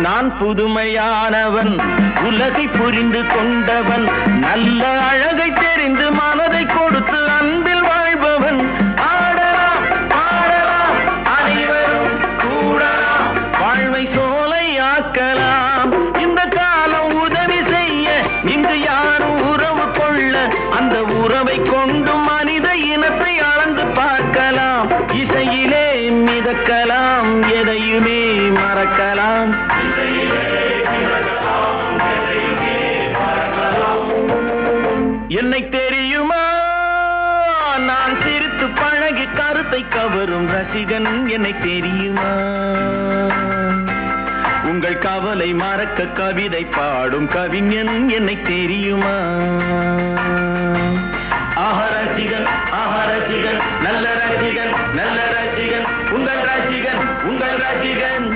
நான் புதுமையானவன், உலகை புரிந்து கொண்டவன், நல்ல அழகை தெரிந்து மனதை கொடுத்து அன்பில் வாழ்பவன். ஆடலாம் பாடலாம் அனைவரும் கூடலாம், வாழ்வை சோலை ஆக்கலாம். இந்த காலம் உதவி செய்ய இங்கு யாரும் உறவு கொள்ள, அந்த உறவை கொண்டு மனித இனத்தை அளந்து பார்க்கலாம். இசையிலே மிதக்கலாம், எதையுமே மறக்கலாம். என்னை தெரியுமா, நான் சிரித்து பழகி கருத்தை கவரும் ரசிகன். என்னை தெரியுமா, உங்கள் கவலை மறக்க கவிதை பாடும் கவிஞன். என்னை தெரியுமா, ரசிகன் ரசிகன், நல்ல ரசிகன் நல்ல ரசிகன், உங்கள் ரசிகன் உங்கள் ரசிகன்.